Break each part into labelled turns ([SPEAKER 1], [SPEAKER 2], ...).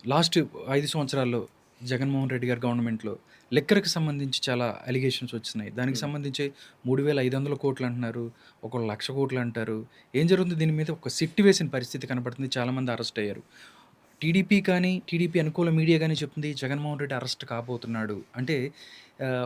[SPEAKER 1] Last 5 సంవత్సరాల్లో జగన్మోహన్ రెడ్డి గారి గవర్నమెంట్‌లో లిక్కర్‌కి సంబంధించి చాలా అలిగేషన్స్ వచ్చినాయి. దానికి
[SPEAKER 2] హ్మ్.
[SPEAKER 1] సంబంధించి 3,500,00,00,000 అంటున్నారు. ఒకళ్ళు 1,00,00,000 అంటారు. ఏం జరుగుతుంది దీని మీద ఒక సిట్టు వేసిన పరిస్థితి కనపడుతుంది. చాలామంది అరెస్ట్ అయ్యారు. టీడీపీ కానీ, టీడీపీ అనుకూల మీడియా గాని చెప్తుంది జగన్మోహన్ రెడ్డి అరెస్ట్ కాబోతున్నాడు. అంటే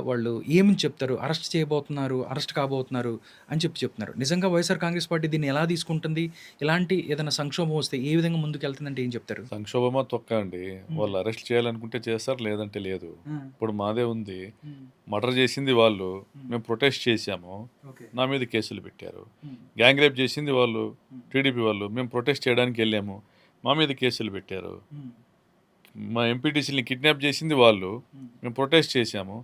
[SPEAKER 1] వాళ్ళు ఏమని చెప్తారు? అరెస్ట్ చేయబోతున్నారు, అరెస్ట్ కాబోతున్నారు అని చెప్తున్నారు. నిజంగా వైఎస్ఆర్ కాంగ్రెస్ పార్టీ దీన్ని ఎలా తీసుకుంటుంది? ఇలాంటి ఏదైనా సంక్షోభం వస్తే ఏ విధంగా ముందుకెళ్తుందంటే ఏం చెప్తారు?
[SPEAKER 2] సంక్షోభమా తొక్కా అండి.
[SPEAKER 1] హ్మ్.
[SPEAKER 2] వాళ్ళు అరెస్ట్ చేయాలనుకుంటే చేస్తారు, లేదంటే లేదు.
[SPEAKER 1] హ్మ్.
[SPEAKER 2] ఇప్పుడు మాదే ఉంది.
[SPEAKER 1] హ్మ్.
[SPEAKER 2] మర్డర్ చేసింది వాళ్ళు.
[SPEAKER 1] హ్మ్.
[SPEAKER 2] మేము ప్రొటెస్ట్ చేశాము.
[SPEAKER 1] ఓకే.
[SPEAKER 2] నా మీద కేసులు పెట్టారు.
[SPEAKER 1] హ్మ్.
[SPEAKER 2] గ్యాంగ్ రేప్ చేసింది వాళ్ళు,
[SPEAKER 1] హ్మ్.
[SPEAKER 2] టీడీపీ వాళ్ళు. మేము ప్రొటెస్ట్ చేయడానికి వెళ్ళాము. మా మీద కేసులు పెట్టారు.
[SPEAKER 1] హ్మ్.
[SPEAKER 2] మా ఎంపీటీసీలని కిడ్నాప్ చేసింది వాళ్ళు.
[SPEAKER 1] హ్మ్.
[SPEAKER 2] మేము ప్రొటెస్ట్ చేశాము.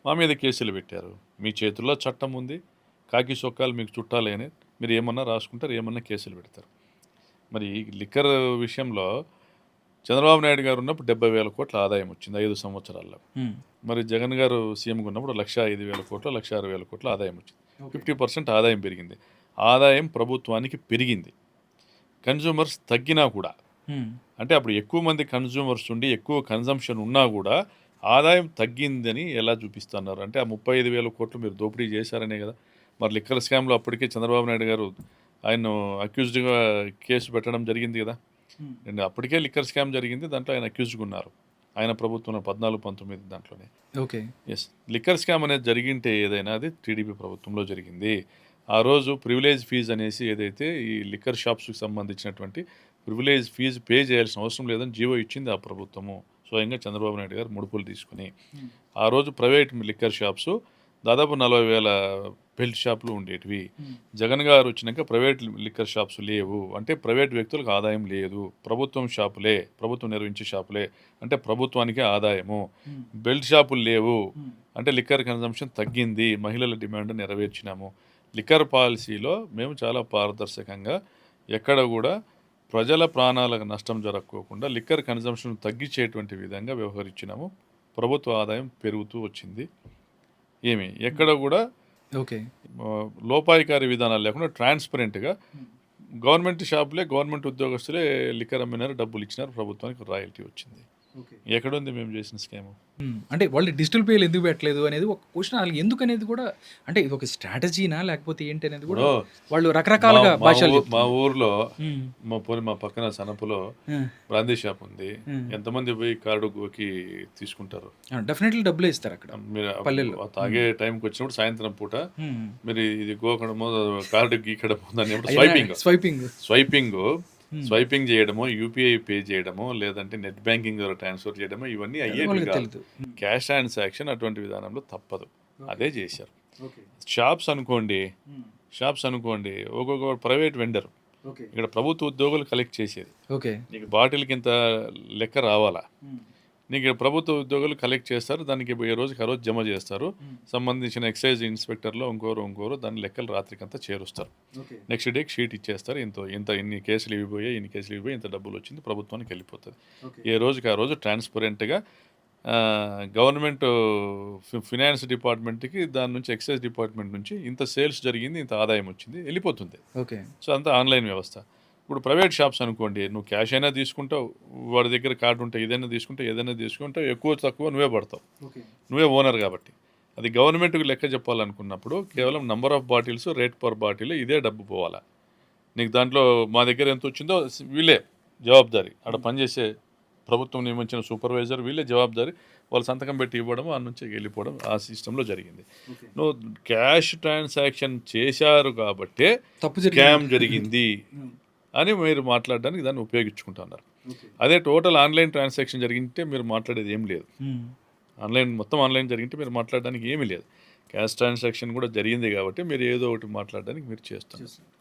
[SPEAKER 2] మా మీద కేసులు పెట్టారు. మీ చేతుల్లో చట్టం ఉంది. కాకి చొక్కాలు మీకు చుట్టాలి అని మీరు ఏమన్నా రాసుకుంటారు, ఏమన్నా కేసులు పెడతారు. మరి ఈ లిక్కర్ విషయంలో చంద్రబాబు నాయుడు గారు ఉన్నప్పుడు 70,000 కోట్ల ఆదాయం వచ్చింది 5 సంవత్సరాల్లో.
[SPEAKER 1] హ్మ్.
[SPEAKER 2] మరి జగన్ గారు సీఎంగా ఉన్నప్పుడు 1,05,000 కోట్లు, 1,06,000 కోట్ల ఆదాయం వచ్చింది.
[SPEAKER 1] ఓకే.
[SPEAKER 2] 50% ఆదాయం పెరిగింది. ఆదాయం ప్రభుత్వానికి పెరిగింది. కన్జ్యూమర్స్ తగ్గినా కూడా,
[SPEAKER 1] హ్మ్.
[SPEAKER 2] అంటే అప్పుడు ఎక్కువ మంది కన్జ్యూమర్స్ ఉండి ఎక్కువ కన్జంప్షన్ ఉన్నా కూడా ఆదాయం తగ్గిందని ఎలా చూపిస్తున్నారు? అంటే ఆ 35,000 కోట్లు మీరు దోపిడీ చేశారనే కదా. మరి లిక్కర్ స్కామ్లో అప్పటికే చంద్రబాబు నాయుడు గారు ఆయన్ను అక్యూజ్డ్గా కేసు పెట్టడం జరిగింది కదా.
[SPEAKER 1] హ్మ్.
[SPEAKER 2] అండ్ అప్పటికే లిక్కర్ స్కామ్ జరిగింది. దాంట్లో ఆయన అక్యూజ్డ్గా ఉన్నారు. ఆయన ప్రభుత్వంలో 14, 19 దాంట్లోనే.
[SPEAKER 1] ఓకే.
[SPEAKER 2] యెస్. లిక్కర్ స్కామ్ అనేది జరిగింటే ఏదైనా అది టీడీపీ ప్రభుత్వంలో జరిగింది. ఆ రోజు ప్రివిలేజ్ ఫీజ్ అనేసి ఏదైతే ఈ లిక్కర్ షాప్స్‌కి సంబంధించినటువంటి ప్రివిలేజ్ ఫీజ్ పే చేయాల్సిన అవసరం లేదని జీవో ఇచ్చింది ఆ ప్రభుత్వము. స్వయంగా చంద్రబాబు నాయుడు గారు ముడుపులు తీసుకొని.
[SPEAKER 1] హ్మ్.
[SPEAKER 2] ఆ రోజు ప్రైవేట్ లిక్కర్ షాప్స్ దాదాపు 40,000 బెల్ట్ షాపులు ఉండేటివి.
[SPEAKER 1] హ్మ్.
[SPEAKER 2] జగన్ గారు వచ్చినాక ప్రైవేట్ లిక్కర్ షాప్స్ లేవు. అంటే ప్రైవేట్ వ్యక్తులకు ఆదాయం లేదు. ప్రభుత్వం షాపులే, ప్రభుత్వం నిర్వహించే షాపులే. అంటే ప్రభుత్వానికే ఆదాయము.
[SPEAKER 1] హ్మ్.
[SPEAKER 2] బెల్ట్ షాపులు లేవు.
[SPEAKER 1] హ్మ్.
[SPEAKER 2] అంటే లిక్కర్ కన్జంప్షన్ తగ్గింది. మహిళల డిమాండ్ నెరవేర్చినాము. లిక్కర్ పాలసీలో మేము చాలా పారదర్శకంగా ఎక్కడ కూడా ప్రజల ప్రాణాలకు నష్టం జరక్కోకుండా లిక్కర్ కన్జంప్షన్ తగ్గించేటువంటి విధంగా వ్యవహరించినాము. ప్రభుత్వ ఆదాయం పెరుగుతూ వచ్చింది.
[SPEAKER 1] హ్మ్.
[SPEAKER 2] ఎక్కడ కూడా
[SPEAKER 1] ఓకే.
[SPEAKER 2] లోపాయికారి విధానాలు లేకుండా ట్రాన్స్పరెంట్‌గా
[SPEAKER 1] హ్మ్.
[SPEAKER 2] గవర్నమెంట్ షాపులే, గవర్నమెంట్ ఉద్యోగస్తులే లిక్కర్ అమ్మినారు, డబ్బులు ఇచ్చినారు. ప్రభుత్వానికి రాయల్టీ వచ్చింది.
[SPEAKER 1] ఓకే.
[SPEAKER 2] ఎక్కడుంది మేము చేసిన స్కాము?
[SPEAKER 1] హ్మ్. అంటే వాళ్ళు డిజిటల్ పేలు ఎందుకు పెట్టలేదు అనేది ఒక క్వెషన్ ఆళ్ళకి ఎందుకనేది కూడా అంటే ఇదొక స్ట్రాటజీనా? లేకపోతే ఏంటి అనేది కూడా
[SPEAKER 2] ఇప్పుడు
[SPEAKER 1] వాళ్ళు
[SPEAKER 2] మా
[SPEAKER 1] రకరకాలుగా
[SPEAKER 2] మా ఊ
[SPEAKER 1] భాష్యాలు
[SPEAKER 2] మా
[SPEAKER 1] చెప్తున్నారు.
[SPEAKER 2] ఊర్లో
[SPEAKER 1] హ్మ్.
[SPEAKER 2] మా పక్కన సనపులో
[SPEAKER 1] ఆ!
[SPEAKER 2] బ్రాందీ షాప్ ఉంది.
[SPEAKER 1] హ్మ్.
[SPEAKER 2] ఎంతమంది పోయి కార్డు గోకి తీసుకుంటారు?
[SPEAKER 1] ఆ! డెఫినైట్‌లీ డబ్బులే ఇస్తారక్కడ.
[SPEAKER 2] మీరు
[SPEAKER 1] పల్లెల్లో. హ్మ్.
[SPEAKER 2] తాగే టైంకొచ్చినప్పుడు సాయంత్రం పూట
[SPEAKER 1] హ్మ్.
[SPEAKER 2] మీరు ఇది గోకడమో, కార్డ్ గీకడమో దాన్నేమంటారు
[SPEAKER 1] అయినా
[SPEAKER 2] స్వైపింగ్.
[SPEAKER 1] స్వైపింగ్.
[SPEAKER 2] స్వైపింగు,
[SPEAKER 1] హ్మ్.
[SPEAKER 2] స్వైపింగ్ చేయడమో, యూపీఐ పే చేయడమో, లేదంటే నెట్ బ్యాంకింగ్ ద్వారా ట్రాన్స్‌ఫర్ చేయడమో ఇవన్నీ
[SPEAKER 1] అది
[SPEAKER 2] అయ్యేటివి
[SPEAKER 1] వాళ్ళకి
[SPEAKER 2] కాదు.
[SPEAKER 1] తెలీదు. హ్మ్.
[SPEAKER 2] క్యాష్ ట్రాన్సాక్షన్ అటువంటి విధానంలో తప్పదు.
[SPEAKER 1] ఓకే.
[SPEAKER 2] అదే చేశారు.
[SPEAKER 1] ఓకే.
[SPEAKER 2] షాప్స్ అనుకోండి,
[SPEAKER 1] హ్మ్.
[SPEAKER 2] షాప్స్ అనుకోండి ఒక్కొక్క ప్రైవేట్ వెండర్.
[SPEAKER 1] ఓకే.
[SPEAKER 2] ఇక్కడ ప్రభుత్వ ఉద్యోగులు కలెక్ట్ చేసేది.
[SPEAKER 1] ఓకే.
[SPEAKER 2] నీకు బాటిల్‌కింత లెక్క రావాలా?
[SPEAKER 1] హ్మ్.
[SPEAKER 2] నీకు ఇక్కడ ప్రభుత్వ ఉద్యోగులు కలెక్ట్ చేస్తారు. దానికి ఏ రోజుకి ఆ రోజు జమ చేస్తారు.
[SPEAKER 1] హ్మ్.
[SPEAKER 2] సంబంధించిన ఎక్సైజ్ ఇన్స్‌పెక్టర్‌లో ఇంకోరు దాని లెక్కలు రాత్రికంతా చేరుస్తారు.
[SPEAKER 1] ఓకే.
[SPEAKER 2] నెక్స్ట్ డేకి షీట్ ఇచ్చేస్తారు. ఇన్ని కేసులు ఇవి పోయాయి, ఇన్ని కేసులు ఇవి పోయాయి, ఇంత డబ్బులొచ్చింది ప్రభుత్వానికి వెళ్ళిపోతది.
[SPEAKER 1] ఓకే.
[SPEAKER 2] ఏ రోజుకి ఆ రోజు ట్రాన్స్‌పరెంట్‌గా గవర్నమెంట్ ఫినాన్స్ డిపార్ట్‌మెంట్‌కి దాని నుంచి ఎక్సైజ్ డిపార్ట్‌మెంట్ నుంచి ఇంత సేల్స్ జరిగింది, ఇంత ఆదాయం వచ్చింది వెళ్ళిపోతుంది.
[SPEAKER 1] ఓకే.
[SPEAKER 2] సో, అంతా ఆన్‌లైన్ వ్యవస్థ. ఇప్పుడు ప్రైవేట్ షాప్స్ అనుకోండి, నువ్వు క్యాష్ అయినా తీసుకుంటావు, వాడి దగ్గర కార్డ్ ఉంటే ఏదైనా తీసుకుంటావు, ఎక్కువ తక్కువ నువ్వే పడతావు.
[SPEAKER 1] ఓకే.
[SPEAKER 2] నువ్వే ఓనర్ కాబట్టి. అది గవర్నమెంట్‌కి లెక్క చెప్పాలనుకున్నప్పుడు కేవలం number of bottles, rate per bottle ఇదే డబ్బు పోవాలా. నీకు దాంట్లో మా దగ్గర ఎంతొచ్చిందో వీళ్ళే జవాబుదారీ. ఆడ
[SPEAKER 1] హ్మ్.
[SPEAKER 2] పనిచేసే ప్రభుత్వం నియమించిన సూపర్వైజర్ వీళ్ళే జవాబుదారీ. వాళ్ళు సంతకం పెట్టి ఇవ్వడం, ఆడ నుంచి వెళ్ళిపోవడం ఆ సిస్టమ్‌లో జరిగింది.
[SPEAKER 1] ఓకే.
[SPEAKER 2] నువ్వు క్యాష్ ట్రాన్సాక్షన్ చేశారు కాబట్టే
[SPEAKER 1] తప్పు
[SPEAKER 2] స్కామ్
[SPEAKER 1] జరిగిందంటారు.
[SPEAKER 2] జరిగింది
[SPEAKER 1] హ్మ్.
[SPEAKER 2] అని మీరు మాట్లాడడానికి దాన్ని ఉపయోగించుకుంటున్నారు.
[SPEAKER 1] ఓకే.
[SPEAKER 2] అదే టోటల్ ఆన్‌లైన్ ట్రాన్సాక్షన్ జరిగింటే మీరు మాట్లాడేది ఏం లేదు.
[SPEAKER 1] హ్మ్.
[SPEAKER 2] మొత్తం ఆన్‌లైన్ జరిగింటే మీరు మాట్లాడడానికి ఏమీ లేదు. క్యాష్ ట్రాన్సాక్షన్ కూడా జరిగింది కాబట్టి మీరు ఏదో ఒకటి మాట్లాడడానికి మీరు చేస్తున్నారు.
[SPEAKER 1] చేస్తున్నారు.